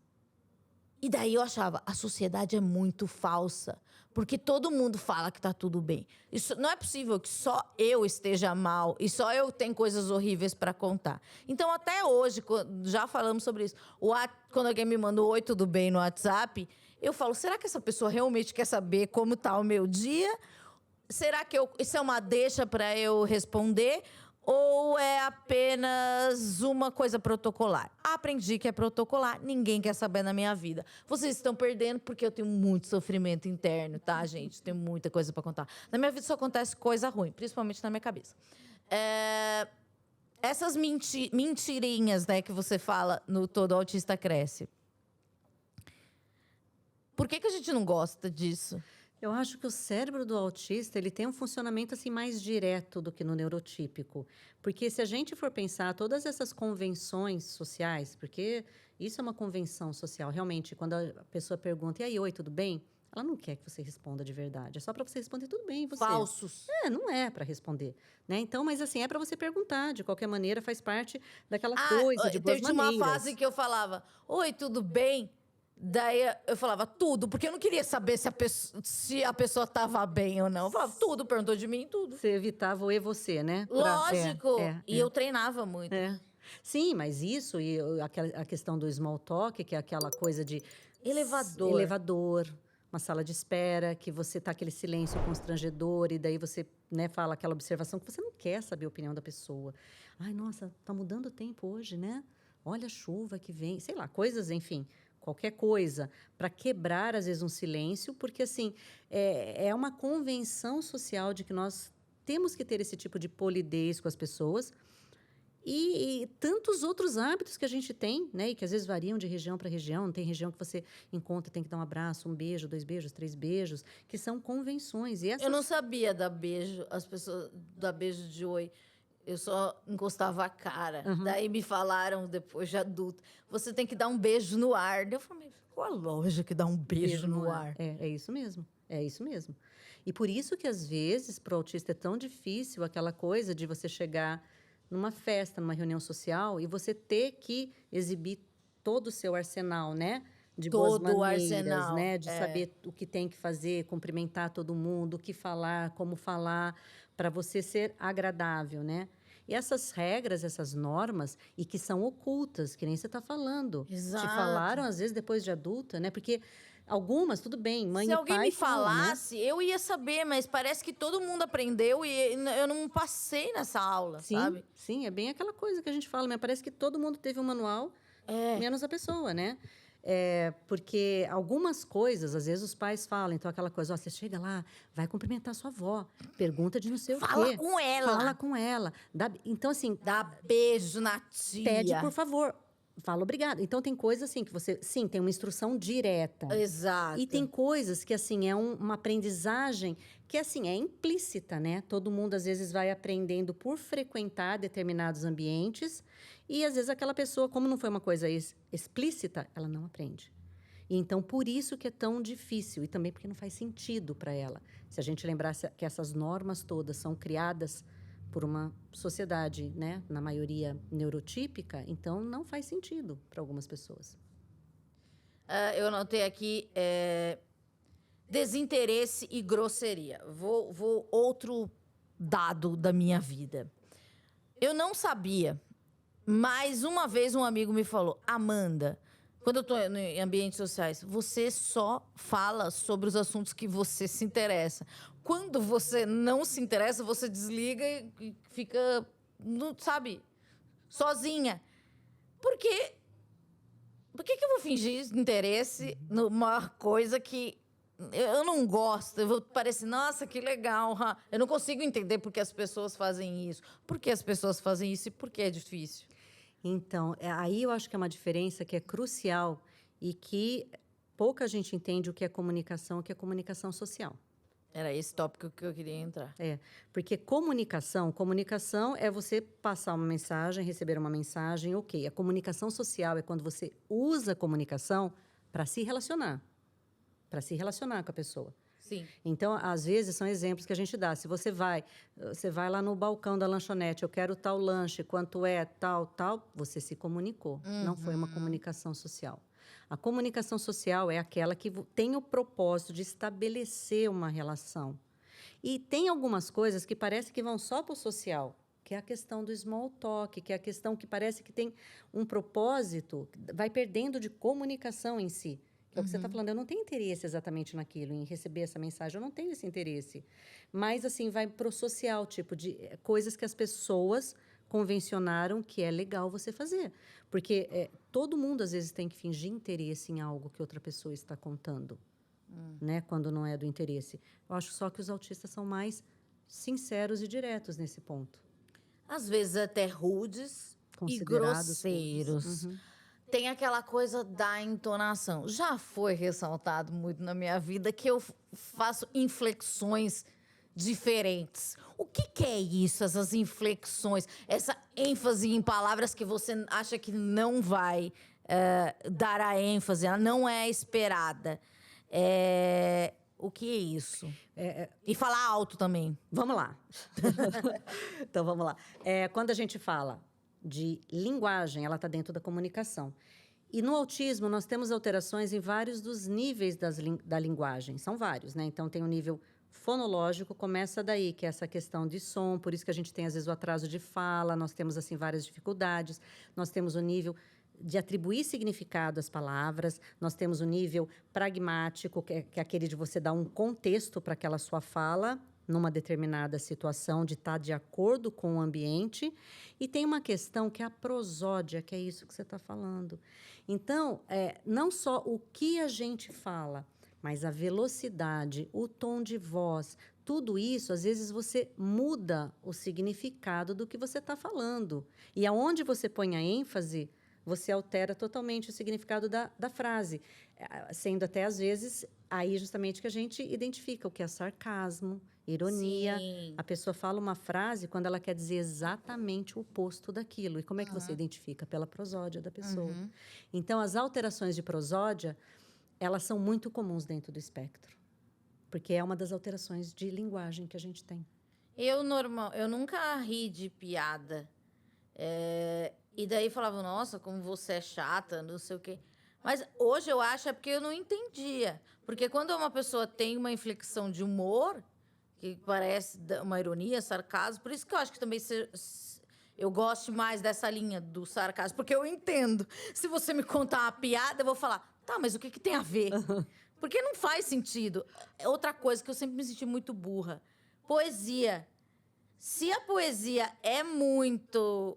E daí eu achava, a sociedade é muito falsa. Porque todo mundo fala que tá tudo bem. Isso não é possível que só eu esteja mal e só eu tenho coisas horríveis para contar. Então, até hoje, já falamos sobre isso. Quando alguém me manda oi, tudo bem no WhatsApp, eu falo, será que essa pessoa realmente quer saber como tá o meu dia? Será que isso é uma deixa para eu responder? Ou é apenas uma coisa protocolar? Aprendi que é protocolar, ninguém quer saber na minha vida. Vocês estão perdendo porque eu tenho muito sofrimento interno, tá, gente? Tenho muita coisa para contar. Na minha vida só acontece coisa ruim, principalmente na minha cabeça. Essas mentirinhas, né, que você fala no Todo Autista Cresce. Por que a gente não gosta disso? Eu acho que o cérebro do autista ele tem um funcionamento assim mais direto do que no neurotípico, porque se a gente for pensar todas essas convenções sociais, porque isso é uma convenção social, realmente, quando a pessoa pergunta, e aí, oi, tudo bem? Ela não quer que você responda de verdade, é só para você responder tudo bem, você. Falsos. Não é para responder, né? Então, mas assim, é para você perguntar, de qualquer maneira, faz parte daquela coisa de boas Teve maneiras. uma fase que eu falava, oi, tudo bem? Daí eu falava tudo, porque eu não queria saber se a pessoa estava bem ou não. Eu falava tudo, perguntou de mim, tudo. Você evitava o e você, né? Lógico. E eu treinava muito. Sim, mas isso e a questão do small talk, que é aquela coisa de Elevador, uma sala de espera, que você tá aquele silêncio constrangedor e daí você, né, fala aquela observação que você não quer saber a opinião da pessoa. Ai, nossa, tá mudando o tempo hoje, né? Olha a chuva que vem, sei lá, coisas, enfim, qualquer coisa para quebrar às vezes um silêncio, porque assim, é uma convenção social de que nós temos que ter esse tipo de polidez com as pessoas. E tantos outros hábitos que a gente tem, né? E que às vezes variam de região para região. Tem região que você encontra, tem que dar um abraço, um beijo, 2 beijos, 3 beijos, que são convenções. E essas... Eu não sabia dar beijo, as pessoas dar beijo de oi. Eu só encostava a cara. Daí me falaram, depois de adulto, você tem que dar um beijo no ar. Eu falei, qual a lógica que dá um beijo no ar? É isso mesmo. É isso mesmo. E por isso que, às vezes, para o autista é tão difícil aquela coisa de você chegar numa festa, numa reunião social, e você ter que exibir todo o seu arsenal, né? De boas maneiras, né? De saber o que tem que fazer, cumprimentar todo mundo, o que falar, como falar, para você ser agradável, né? E essas regras, essas normas, e que são ocultas, que nem você está falando. Exato. Te falaram, às vezes, depois de adulta, né? Porque algumas, tudo bem, mãe e pai... Se alguém me falam, falasse, né? eu ia saber, mas parece que todo mundo aprendeu e eu não passei nessa aula, sabe? Sim, é bem aquela coisa que a gente fala, mas parece que todo mundo teve um manual, menos a pessoa, né? Porque algumas coisas, às vezes os pais falam, então aquela coisa, você chega lá, vai cumprimentar sua avó, pergunta de não sei o quê. Fala com ela. Fala com ela. Então, assim... Dá beijo na tia. Pede, por favor. Fala obrigado. Então, tem coisas assim que você... Sim, tem uma instrução direta. Exato. E tem coisas que, assim, é uma aprendizagem que, assim, é implícita, né? Todo mundo, às vezes, vai aprendendo por frequentar determinados ambientes e, às vezes, aquela pessoa, como não foi uma coisa explícita, ela não aprende. E, então, por isso que é tão difícil e também porque não faz sentido para ela. Se a gente lembrasse que essas normas todas são criadas por uma sociedade, né, na maioria neurotípica, então não faz sentido para algumas pessoas. Eu anotei aqui, Desinteresse e grosseria. Vou outro dado da minha vida. Eu não sabia, mas uma vez um amigo me falou: Amanda, quando eu estou em ambientes sociais, você só fala sobre os assuntos que você se interessa. Quando você não se interessa, você desliga e fica, sabe, sozinha. Por que eu vou fingir interesse numa coisa que eu não gosto? Eu vou parecer, nossa, que legal. Eu não consigo entender por que as pessoas fazem isso. Por que as pessoas fazem isso e por que é difícil? Então, aí eu acho que é uma diferença que é crucial e que pouca gente entende o que é comunicação social. Era esse tópico que eu queria entrar. Porque comunicação é você passar uma mensagem, receber uma mensagem, ok. A comunicação social é quando você usa a comunicação para se relacionar com a pessoa. Sim. Então, às vezes, são exemplos que a gente dá. Se você vai lá no balcão da lanchonete, eu quero tal lanche, quanto é, tal, você se comunicou. Não foi uma comunicação social. A comunicação social é aquela que tem o propósito de estabelecer uma relação. E tem algumas coisas que parece que vão só para o social, que é a questão do small talk, que é a questão que parece que tem um propósito, vai perdendo de comunicação em si. Que é o que você está falando, eu não tenho interesse exatamente naquilo, em receber essa mensagem, eu não tenho esse interesse. Mas, assim, vai para o social, tipo, de coisas que as pessoas convencionaram que é legal você fazer. Porque todo mundo, às vezes, tem que fingir interesse em algo que outra pessoa está contando, né? Quando não é do interesse. Eu acho só que os autistas são mais sinceros e diretos nesse ponto. Às vezes até rudes e grosseiros. Tem aquela coisa da entonação. Já foi ressaltado muito na minha vida que eu faço inflexões diferentes. O que é isso, essas inflexões? Essa ênfase em palavras que você acha que não vai dar a ênfase, ela não é esperada. O que é isso? E falar alto também. Vamos lá. Então, vamos lá. Quando a gente fala de linguagem, ela está dentro da comunicação. E no autismo, nós temos alterações em vários dos níveis da linguagem. São vários, né? Então, tem o nível fonológico, começa daí, que é essa questão de som, por isso que a gente tem, às vezes, o atraso de fala, nós temos, assim, várias dificuldades. Nós temos o nível de atribuir significado às palavras, nós temos o nível pragmático, que é aquele de você dar um contexto para aquela sua fala, numa determinada situação, de estar de acordo com o ambiente. E tem uma questão que é a prosódia, que é isso que você está falando. Então, não só o que a gente fala, mas a velocidade, o tom de voz, tudo isso, às vezes, você muda o significado do que você está falando. E aonde você põe a ênfase, você altera totalmente o significado da frase. Sendo até, às vezes, aí justamente que a gente identifica o que é sarcasmo, ironia. Sim. A pessoa fala uma frase quando ela quer dizer exatamente o oposto daquilo. E como é que você identifica? Pela prosódia da pessoa. Então, as alterações de prosódia, elas são muito comuns dentro do espectro. Porque é uma das alterações de linguagem que a gente tem. Eu nunca ri de piada. E daí falava, nossa, como você é chata, não sei o quê. Mas hoje eu acho porque eu não entendia. Porque quando uma pessoa tem uma inflexão de humor, que parece uma ironia, sarcasmo, por isso que eu acho que também eu gosto mais dessa linha do sarcasmo, porque eu entendo. Se você me contar uma piada, eu vou falar, tá, mas o que tem a ver? Porque não faz sentido. Outra coisa que eu sempre me senti muito burra. Poesia. Se a poesia é muito...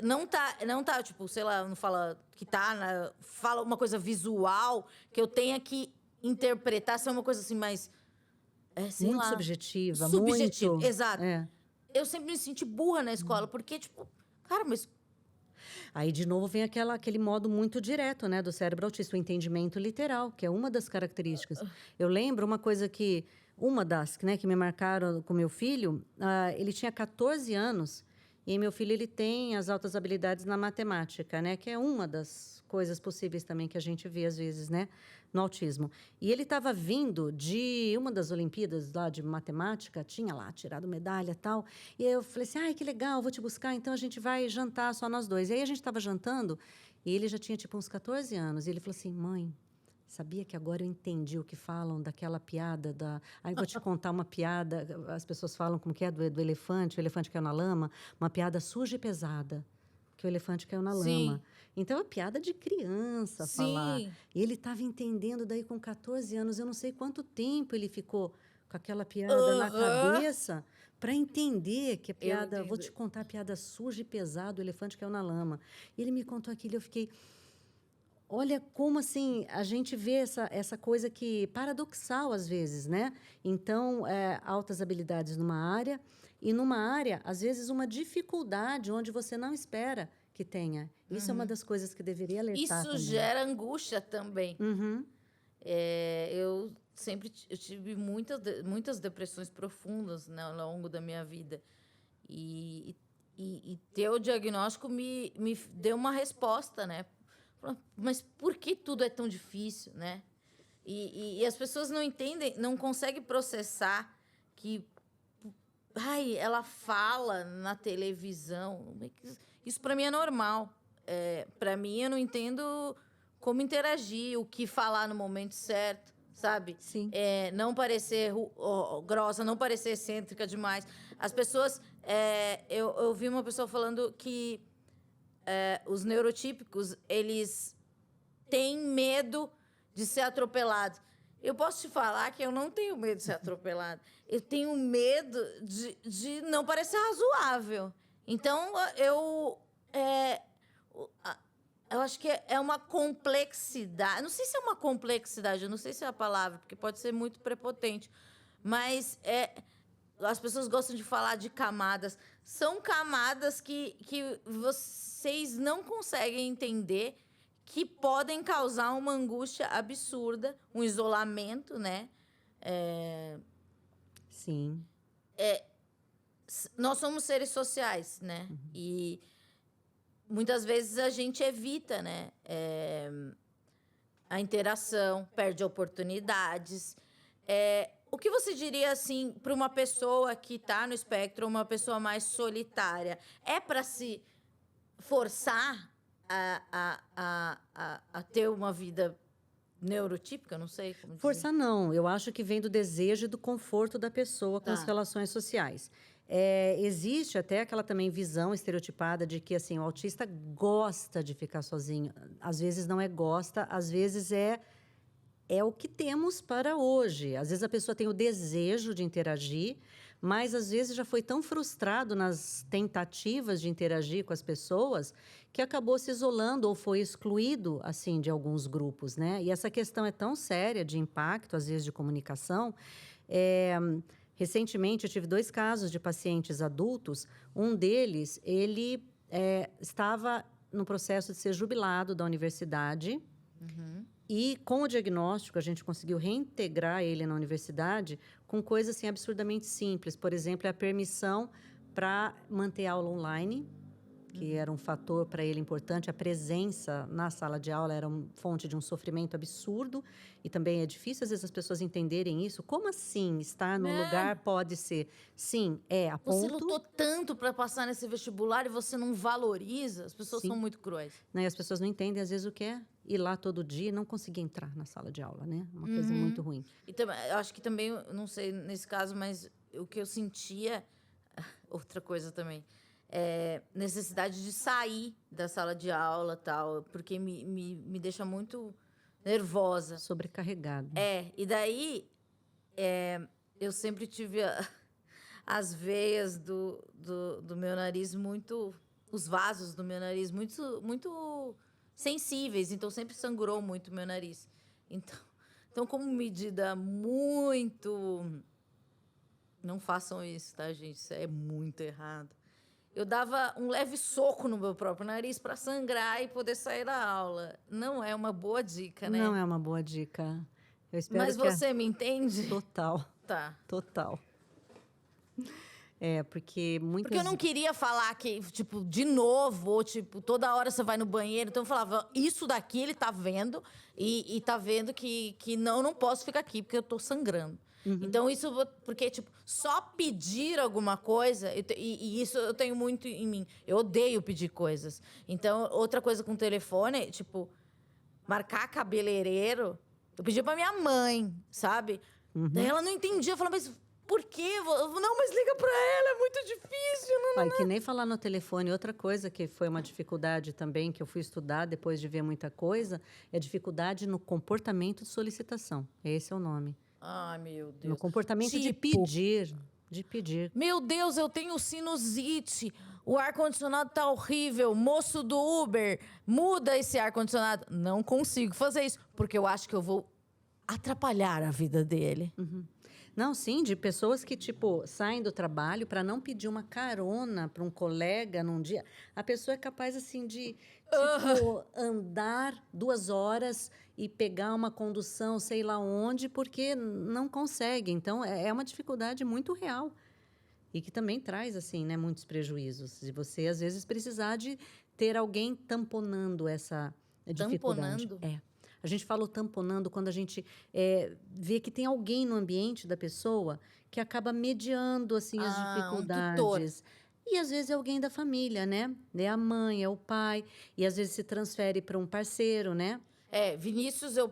não tá, tipo, sei lá, não fala que tá... fala uma coisa visual que eu tenha que interpretar, se é uma coisa assim mais... sei muito lá, subjetiva, muito. Exato. É. Eu sempre me senti burra na escola, porque, tipo, cara, mas... Aí, de novo, vem aquele modo muito direto, né, do cérebro autista, o entendimento literal, que é uma das características. Eu lembro uma coisa que... Uma das, né, que me marcaram com meu filho, ele tinha 14 anos, e meu filho ele tem as altas habilidades na matemática, né, que é uma das coisas possíveis também que a gente vê, às vezes, né, no autismo. E ele estava vindo de uma das Olimpíadas lá de matemática, tinha lá tirado medalha e tal, e eu falei assim, ai, que legal, vou te buscar, então a gente vai jantar só nós dois. E aí a gente estava jantando, e ele já tinha, tipo, uns 14 anos, e ele falou assim, mãe, Sabia que agora eu entendi o que falam daquela piada da... Aí vou te contar uma piada, as pessoas falam como que é do elefante, o elefante caiu na lama, uma piada suja e pesada, que o elefante caiu na lama. Então, é piada de criança falar. E ele estava entendendo daí com 14 anos, eu não sei quanto tempo ele ficou com aquela piada na cabeça para entender que a piada... Vou te contar a piada suja e pesada, o elefante caiu na lama. E ele me contou aquilo e eu fiquei... Olha como, assim, a gente vê essa coisa que paradoxal, às vezes, né? Então, altas habilidades numa área e numa área, às vezes, uma dificuldade onde você não espera que tenha. Isso é uma das coisas que deveria alertar Isso também. gera angústia também. Eu tive muitas depressões profundas, né, ao longo da minha vida. E ter o diagnóstico me deu uma resposta, né? Mas por que tudo é tão difícil, né? E as pessoas não entendem, não conseguem processar que... Ai, ela fala na televisão. Isso para mim é normal. Para mim, eu não entendo como interagir, o que falar no momento certo, sabe? Sim. Não parecer grossa, não parecer excêntrica demais. As pessoas... eu vi uma pessoa falando que os neurotípicos, eles têm medo de ser atropelados. Eu posso te falar que eu não tenho medo de ser atropelado. Eu tenho medo de não parecer razoável. Então, eu acho que é uma complexidade. Não sei se é uma complexidade, eu não sei se é a palavra, porque pode ser muito prepotente. Mas as pessoas gostam de falar de camadas. São camadas que vocês não conseguem entender, que podem causar uma angústia absurda, um isolamento, né? Sim. Nós somos seres sociais, né? E muitas vezes a gente evita, né? A interação, perde oportunidades. O que você diria, assim, para uma pessoa que está no espectro, uma pessoa mais solitária? É para se forçar a ter uma vida neurotípica? Não sei como dizer. Força não. Eu acho que vem do desejo e do conforto da pessoa com as relações sociais. Existe até aquela também visão estereotipada de que, assim, o autista gosta de ficar sozinho. Às vezes não gosta, às vezes é o que temos para hoje. Às vezes a pessoa tem o desejo de interagir, mas às vezes já foi tão frustrado nas tentativas de interagir com as pessoas que acabou se isolando ou foi excluído, assim, de alguns grupos, né? E essa questão é tão séria de impacto, às vezes, de comunicação. Recentemente, eu tive 2 casos de pacientes adultos. Um deles, ele estava no processo de ser jubilado da universidade. E, com o diagnóstico, a gente conseguiu reintegrar ele na universidade com coisas assim, absurdamente simples. Por exemplo, a permissão para manter aula online, que era um fator para ele importante. A presença na sala de aula era fonte de um sofrimento absurdo. E também é difícil, às vezes, as pessoas entenderem isso. Como assim estar no lugar pode ser? Sim, a ponto... Você lutou tanto para passar nesse vestibular e você não valoriza? As pessoas são muito cruéis. E as pessoas não entendem, às vezes, o que é ir lá todo dia e não conseguir entrar na sala de aula, né? Uma coisa muito ruim. E também, eu acho que também, não sei nesse caso, mas o que eu sentia... Outra coisa também... necessidade de sair da sala de aula, tal, porque me deixa muito nervosa. Sobrecarregada. E daí eu sempre tive as veias do meu nariz muito... Os vasos do meu nariz muito sensíveis, então sempre sangrou muito o meu nariz. Então, como medida muito... Não façam isso, tá, gente? Isso é muito errado. Eu dava um leve soco no meu próprio nariz para sangrar e poder sair da aula. Não é uma boa dica, né? Não é uma boa dica. Eu espero Mas você me entende? Total. Tá. Total. Porque muitas... Porque eu não queria falar que, tipo, de novo, ou, tipo, toda hora você vai no banheiro. Então eu falava, isso daqui ele tá vendo e tá vendo que não posso ficar aqui porque eu tô sangrando. Então, isso... Porque, tipo, só pedir alguma coisa... E isso eu tenho muito em mim. Eu odeio pedir coisas. Então, outra coisa com o telefone, tipo... Marcar cabeleireiro... Eu pedia pra minha mãe, sabe? Daí ela não entendia. Eu falava, mas por quê? Não, mas liga pra ela, é muito difícil. Olha, que nem falar no telefone. Outra coisa que foi uma dificuldade também, que eu fui estudar depois de ver muita coisa, é a dificuldade no comportamento de solicitação. Esse é o nome. Ai, meu No Deus. comportamento de pedir. De pedir. Meu Deus, eu tenho sinusite. O ar-condicionado tá horrível. Moço do Uber, muda esse ar-condicionado. Não consigo fazer isso, porque eu acho que eu vou atrapalhar a vida dele. Não, sim, de pessoas que, tipo, saem do trabalho para não pedir uma carona para um colega num dia. A pessoa é capaz, assim, de, tipo, andar 2 horas e pegar uma condução, sei lá onde, porque não consegue. Então, é uma dificuldade muito real. E que também traz, assim, né, muitos prejuízos. De você, às vezes, precisar de ter alguém tamponando essa dificuldade. Tamponando? É. A gente fala o tamponando quando a gente vê que tem alguém no ambiente da pessoa que acaba mediando, assim, as Um tutor. dificuldades. E, às vezes, é alguém da família, né? É a mãe, é o pai. E, às vezes, se transfere para um parceiro, né? Vinícius, eu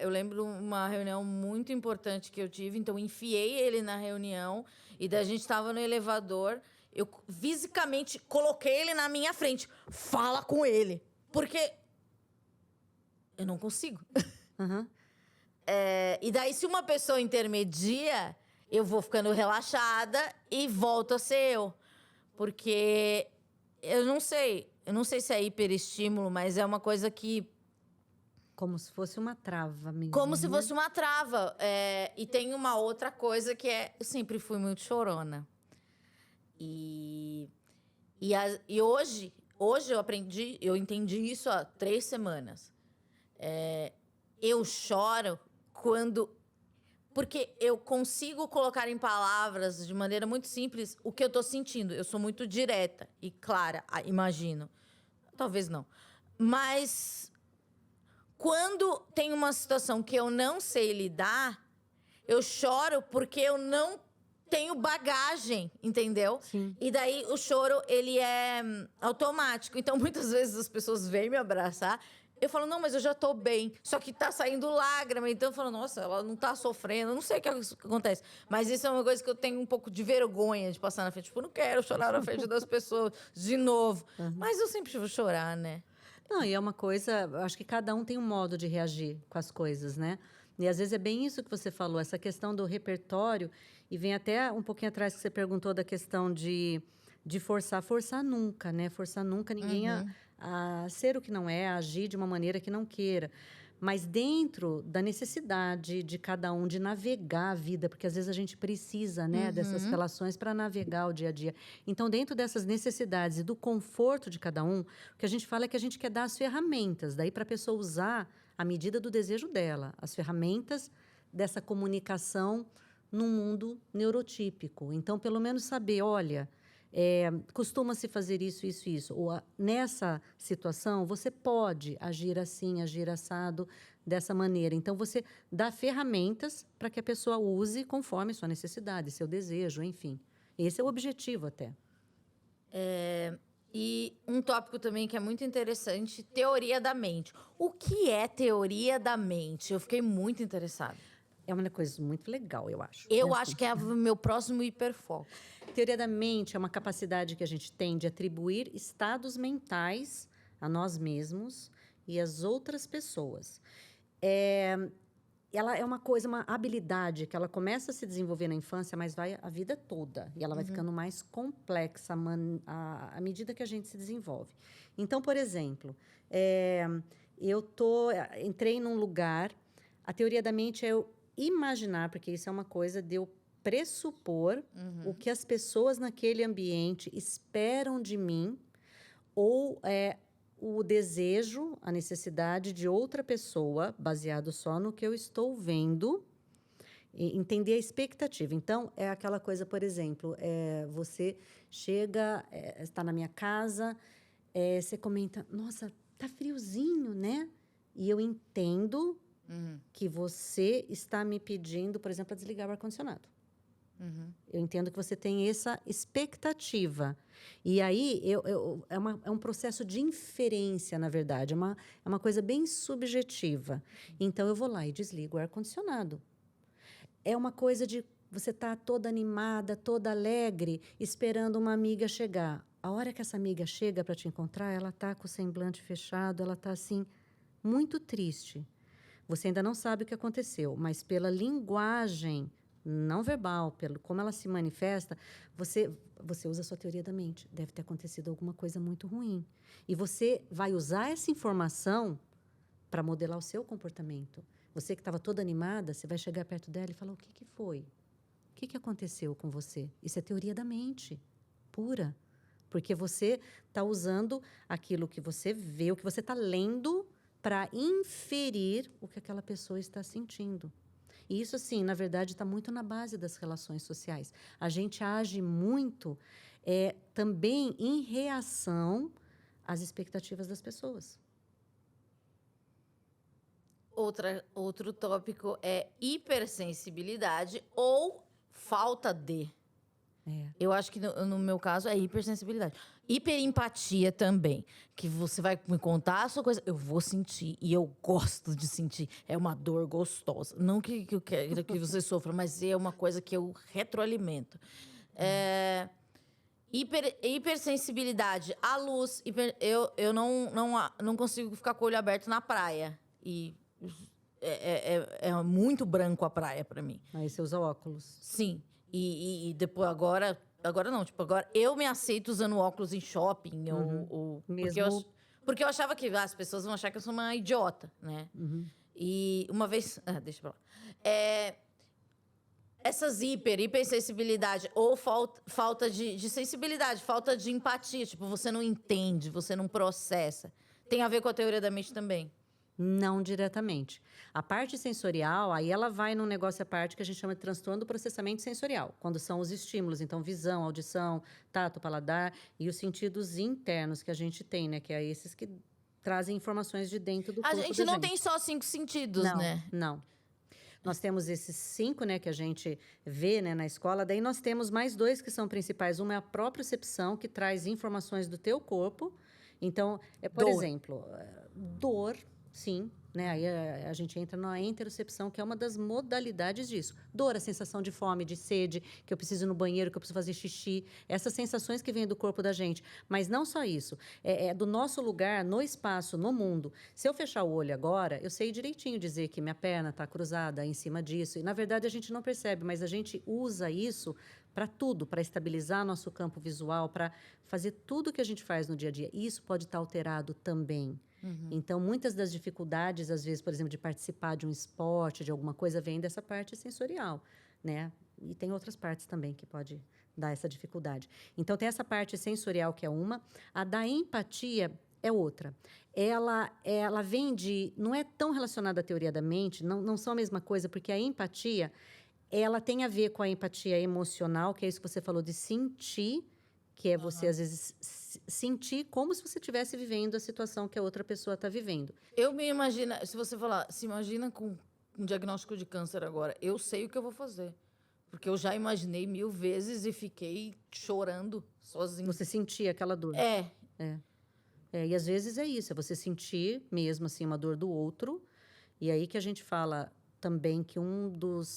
lembro uma reunião muito importante que eu tive, então enfiei ele na reunião e daí a gente estava no elevador, eu fisicamente coloquei ele na minha frente. Fala com ele, porque eu não consigo. Uhum. E daí, se uma pessoa intermedia, eu vou ficando relaxada e volto a ser eu. Porque eu não sei se é hiperestímulo, mas é uma coisa que Como se fosse uma trava mesmo. como se fosse uma trava. E tem uma outra coisa que eu sempre fui muito chorona. E hoje eu entendi isso há 3 semanas. Eu choro porque eu consigo colocar em palavras, de maneira muito simples, o que eu tô sentindo. Eu sou muito direta e clara, imagino. Talvez não. Mas quando tem uma situação que eu não sei lidar, eu choro porque eu não tenho bagagem, entendeu? Sim. E daí o choro, ele é automático. Então, muitas vezes as pessoas vêm me abraçar, eu falo, não, mas eu já tô bem. Só que tá saindo lágrima. Então, eu falo, nossa, ela não tá sofrendo. Eu não sei o que acontece. Mas isso é uma coisa que eu tenho um pouco de vergonha de passar na frente. Tipo, eu não quero chorar na frente das pessoas de novo. Mas eu sempre vou chorar, né? Não, e é uma coisa, eu acho que cada um tem um modo de reagir com as coisas, né? E às vezes é bem isso que você falou, essa questão do repertório, e vem até um pouquinho atrás que você perguntou da questão de forçar nunca, né? Forçar nunca ninguém a ser o que não é, a agir de uma maneira que não queira. Mas dentro da necessidade de cada um de navegar a vida, porque às vezes a gente precisa, né, dessas relações para navegar o dia a dia. Então, dentro dessas necessidades e do conforto de cada um, o que a gente fala é que a gente quer dar as ferramentas, daí para a pessoa usar à medida do desejo dela, as ferramentas dessa comunicação num mundo neurotípico. Então, pelo menos saber, olha, costuma-se fazer isso, isso, isso. Ou nessa situação, você pode agir assim, agir assado, dessa maneira. Então, você dá ferramentas para que a pessoa use conforme sua necessidade, seu desejo, enfim. Esse é o objetivo até. E um tópico também que é muito interessante, teoria da mente. O que é teoria da mente? Eu fiquei muito interessada. É uma coisa muito legal, eu acho. Eu acho que é o meu próximo hiperfoco. Teoria da mente é uma capacidade que a gente tem de atribuir estados mentais a nós mesmos e às outras pessoas. Ela é uma coisa, uma habilidade que ela começa a se desenvolver na infância, mas vai a vida toda. E ela vai ficando mais complexa à medida que a gente se desenvolve. Então, por exemplo, entrei num lugar, a teoria da mente é eu imaginar, porque isso é uma coisa de eu pressupor o que as pessoas naquele ambiente esperam de mim ou o desejo, a necessidade de outra pessoa, baseado só no que eu estou vendo, e entender a expectativa. Então, é aquela coisa, por exemplo, você chega, está na minha casa, você comenta, nossa, tá friozinho, né? E eu entendo que você está me pedindo, por exemplo, a desligar o ar-condicionado. Eu entendo que você tem essa expectativa. E aí, é um processo de inferência, na verdade. É uma coisa bem subjetiva. Então, eu vou lá e desligo o ar-condicionado. É uma coisa de você estar toda animada, toda alegre, esperando uma amiga chegar. A hora que essa amiga chega para te encontrar, ela está com o semblante fechado, ela está, assim, muito triste. Você ainda não sabe o que aconteceu, mas pela linguagem não verbal, pelo como ela se manifesta, você usa a sua teoria da mente. Deve ter acontecido alguma coisa muito ruim. E você vai usar essa informação para modelar o seu comportamento. Você que estava toda animada, você vai chegar perto dela e falar: o que, que foi? O que, que aconteceu com você? Isso é teoria da mente, pura. Porque você está usando aquilo que você vê, o que você está lendo, para inferir o que aquela pessoa está sentindo. E isso, assim, na verdade, está muito na base das relações sociais. A gente age muito também em reação às expectativas das pessoas. Outro tópico é hipersensibilidade ou falta de. Eu acho que no meu caso é hipersensibilidade. Hiperempatia também. Que você vai me contar a sua coisa, eu vou sentir. E eu gosto de sentir. É uma dor gostosa. Não que eu quero que você sofra, mas é uma coisa que eu retroalimento. Hipersensibilidade à luz. Eu não consigo ficar com o olho aberto na praia. E é muito branco a praia para mim. Aí você usa óculos. Sim. E depois, agora não, tipo, agora eu me aceito usando óculos em shopping, ou Mesmo... porque eu achava que as pessoas vão achar que eu sou uma idiota, né? E uma vez... deixa pra lá. Essas hipersensibilidade ou falta de sensibilidade, falta de empatia, tipo, você não entende, você não processa. Tem a ver com a teoria da mente também? Não diretamente. A parte sensorial, aí ela vai num negócio à parte que a gente chama de transtorno do processamento sensorial, quando são os estímulos, então visão, audição, tato, paladar e os sentidos internos que a gente tem, né? Que é esses que trazem informações de dentro do corpo da gente. A gente não tem só 5 sentidos, né? Não. Nós temos esses 5, né, que a gente vê, né, na escola. Daí nós temos mais 2 que são principais. Uma é a propriocepção, que traz informações do teu corpo. Então, por exemplo, dor... Sim, né? Aí a gente entra na interocepção, que é uma das modalidades disso. Dor, a sensação de fome, de sede, que eu preciso ir no banheiro, que eu preciso fazer xixi. Essas sensações que vêm do corpo da gente. Mas não só isso. É do nosso lugar, no espaço, no mundo. Se eu fechar o olho agora, eu sei direitinho dizer que minha perna está cruzada em cima disso. E, na verdade, a gente não percebe, mas a gente usa isso para tudo, para estabilizar nosso campo visual, para fazer tudo que a gente faz no dia a dia. E isso pode estar alterado também. Então, muitas das dificuldades, às vezes, por exemplo, de participar de um esporte, de alguma coisa, vem dessa parte sensorial, né? E tem outras partes também que pode dar essa dificuldade. Então, tem essa parte sensorial, que é uma. A da empatia é outra. Ela vem de... Não é tão relacionada à teoria da mente, não são a mesma coisa, porque a empatia, ela tem a ver com a empatia emocional, que é isso que você falou de sentir, que é você, às vezes, sentir como se você estivesse vivendo a situação que a outra pessoa está vivendo. Eu me imagino... Se você falar, se imagina com um diagnóstico de câncer agora, eu sei o que eu vou fazer. Porque eu já imaginei 1000 vezes e fiquei chorando sozinha. Você sentia aquela dor. E às vezes é isso, é você sentir mesmo assim uma dor do outro. E aí que a gente fala também que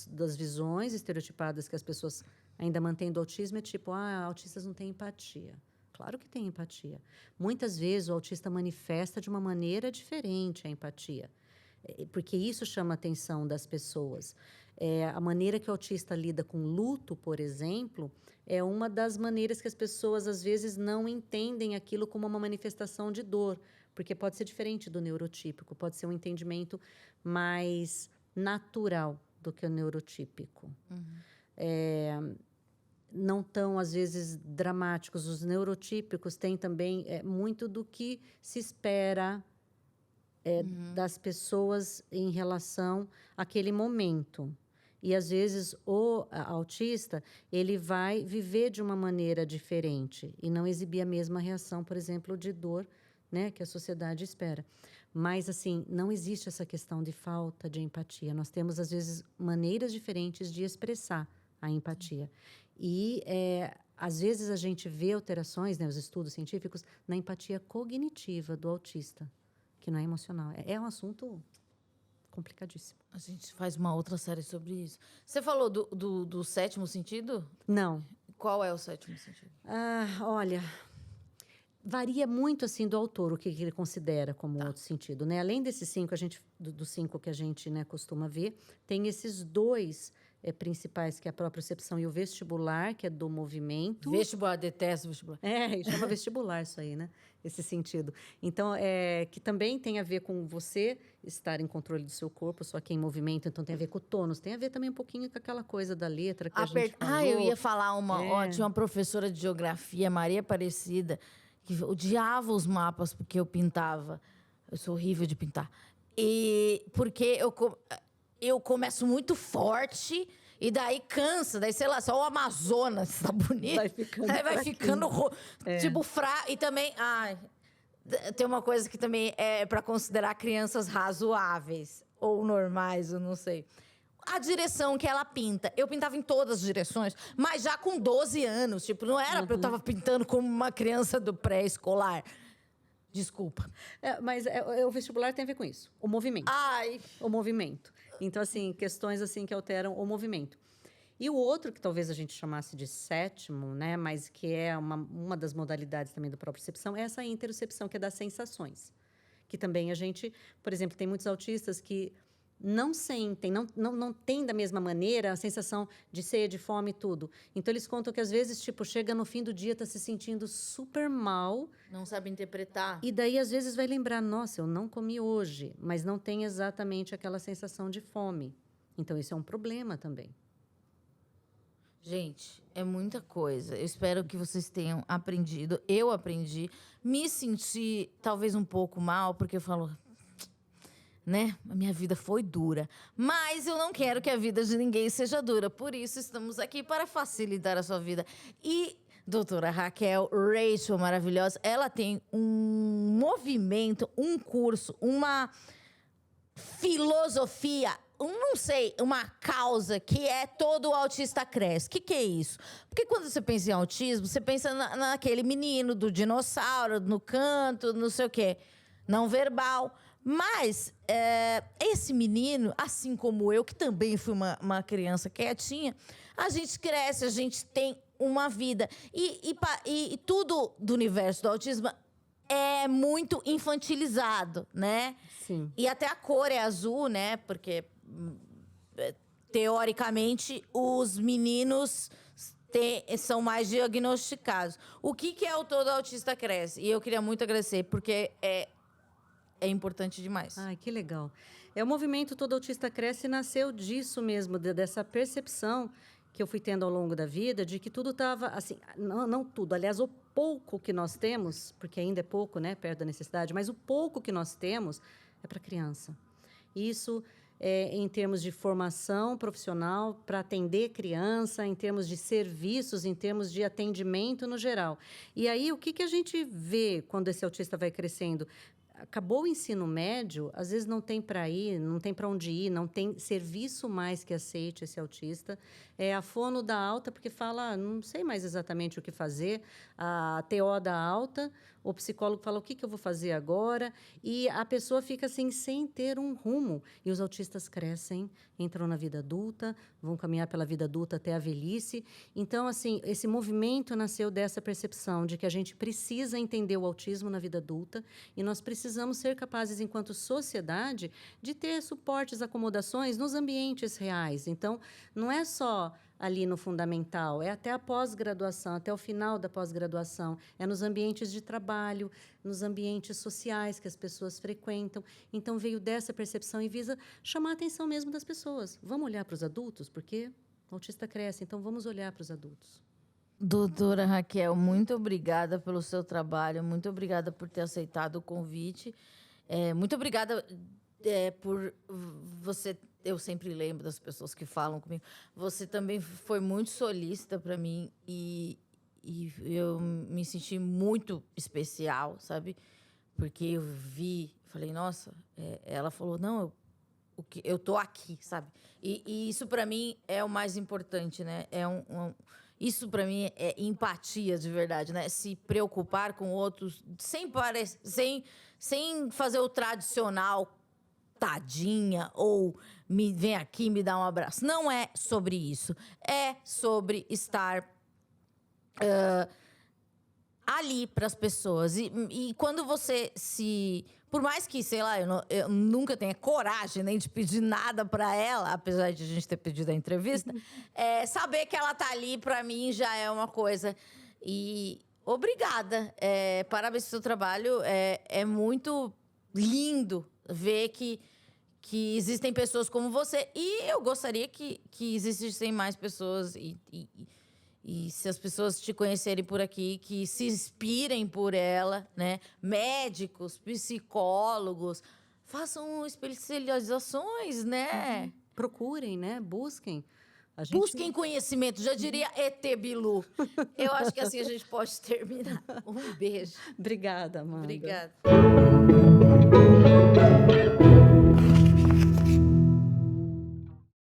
das visões estereotipadas que as pessoas ainda mantêm do autismo é tipo, autistas não têm empatia. Claro que tem empatia. Muitas vezes o autista manifesta de uma maneira diferente a empatia, porque isso chama a atenção das pessoas. A maneira que o autista lida com luto, por exemplo, é uma das maneiras que as pessoas, às vezes, não entendem aquilo como uma manifestação de dor, porque pode ser diferente do neurotípico, pode ser um entendimento mais natural do que o neurotípico. Não tão, às vezes, dramáticos. Os neurotípicos têm também muito do que se espera das pessoas em relação àquele momento. E, às vezes, o autista, ele vai viver de uma maneira diferente e não exibir a mesma reação, por exemplo, de dor, né, que a sociedade espera. Mas, assim, não existe essa questão de falta de empatia. Nós temos, às vezes, maneiras diferentes de expressar a empatia. E, às vezes, a gente vê alterações, né, os estudos científicos, na empatia cognitiva do autista, que não é emocional. É um assunto complicadíssimo. A gente faz uma outra série sobre isso. Você falou do sétimo sentido? Não. Qual é o sétimo sentido? Olha, varia muito assim do autor o que ele considera como outro sentido, né? Além desses 5 dos 5 que a gente, né, costuma ver, tem esses 2 principais, que é a propriocepção e o vestibular, que é do movimento. Vestibular, detesto vestibular. Chama vestibular isso aí, né? Esse sentido. Então, que também tem a ver com você estar em controle do seu corpo, só que em movimento, então tem a ver com o tônus, tem a ver também um pouquinho com aquela coisa da letra que a gente falou. Eu ia falar tinha uma professora de geografia, Maria Aparecida, que odiava os mapas porque eu pintava. Eu sou horrível de pintar. E porque eu começo muito forte e daí cansa, daí sei lá, só o Amazonas tá bonito. Vai ficando tipo e também, tem uma coisa que também é para considerar crianças razoáveis ou normais, eu não sei. A direção que ela pinta. Eu pintava em todas as direções, mas já com 12 anos. Tipo, não era eu tava pintando como uma criança do pré-escolar. Desculpa. Mas o vestibular tem a ver com isso. O movimento. O movimento. Então, assim, questões assim que alteram o movimento. E o outro, que talvez a gente chamasse de sétimo, né, mas que é uma das modalidades também da propriocepção, é essa interocepção, que é das sensações. Que também a gente, por exemplo, tem muitos autistas que não sentem, não tem da mesma maneira a sensação de sede, fome e tudo. Então, eles contam que, às vezes, tipo, chega no fim do dia, tá se sentindo super mal. Não sabe interpretar. E daí, às vezes, vai lembrar, nossa, eu não comi hoje, mas não tem exatamente aquela sensação de fome. Então, isso é um problema também. Gente, é muita coisa. Eu espero que vocês tenham aprendido. Eu aprendi. Me senti, talvez, um pouco mal, porque eu falo... né? A minha vida foi dura. Mas eu não quero que a vida de ninguém seja dura. Por isso, estamos aqui para facilitar a sua vida. E doutora Raquel Rachel, maravilhosa, ela tem um movimento, um curso, uma filosofia, não sei, uma causa que é todo autista cresce. O que é isso? Porque quando você pensa em autismo, você pensa naquele menino do dinossauro, no canto, não sei o quê. Não verbal. Mas esse menino, assim como eu, que também fui uma criança quietinha, a gente cresce, a gente tem uma vida. E tudo do universo do autismo é muito infantilizado, né? Sim. E até a cor é azul, né? Porque, teoricamente, os meninos são mais diagnosticados. O que é o Todo Autista Cresce? E eu queria muito agradecer, porque é importante demais. Ai, que legal. O movimento Todo Autista Cresce nasceu disso mesmo, dessa percepção que eu fui tendo ao longo da vida, de que tudo estava, assim, não tudo, aliás, o pouco que nós temos, porque ainda é pouco, né, perto da necessidade, mas o pouco que nós temos é para criança. Isso em termos de formação profissional para atender criança, em termos de serviços, em termos de atendimento no geral. E aí, o que a gente vê quando esse autista vai crescendo? Acabou o ensino médio, às vezes não tem para ir, não tem para onde ir, não tem serviço mais que aceite esse autista. A fono dá alta porque fala, não sei mais exatamente o que fazer. A TO dá alta, o psicólogo fala, o que eu vou fazer agora? E a pessoa fica assim, sem ter um rumo. E os autistas crescem, entram na vida adulta, vão caminhar pela vida adulta até a velhice. Então, assim, esse movimento nasceu dessa percepção de que a gente precisa entender o autismo na vida adulta e nós precisamos ser capazes, enquanto sociedade, de ter suportes, acomodações nos ambientes reais. Então, não é só ali no fundamental, é até a pós-graduação, até o final da pós-graduação, é nos ambientes de trabalho, nos ambientes sociais que as pessoas frequentam. Então, veio dessa percepção e visa chamar a atenção mesmo das pessoas. Vamos olhar para os adultos, porque o autista cresce, então vamos olhar para os adultos. Doutora Raquel, muito obrigada pelo seu trabalho, muito obrigada por ter aceitado o convite, muito obrigada por você. Eu sempre lembro das pessoas que falam comigo. Você também foi muito solícita para mim e eu me senti muito especial, sabe? Porque eu falei, nossa, ela falou, não, o que eu tô aqui, sabe? E isso para mim é o mais importante, né? Isso para mim é empatia de verdade, né? Se preocupar com outros sem fazer o tradicional tadinha ou vem aqui me dá um abraço. Não é sobre isso. É sobre estar ali para as pessoas. E quando você se... Por mais que, sei lá, eu nunca tenha coragem nem de pedir nada para ela, apesar de a gente ter pedido a entrevista, saber que ela tá ali, para mim, já é uma coisa. E obrigada. Parabéns pelo seu trabalho. É muito lindo ver que existem pessoas como você. E eu gostaria que existissem mais pessoas e se as pessoas te conhecerem por aqui, que se inspirem por ela, né? Médicos, psicólogos, façam especializações, né? Procurem, né? Busquem. Busquem conhecimento, já diria ET Bilu. Eu acho que assim a gente pode terminar. Um beijo. Obrigada, Amanda. Obrigada.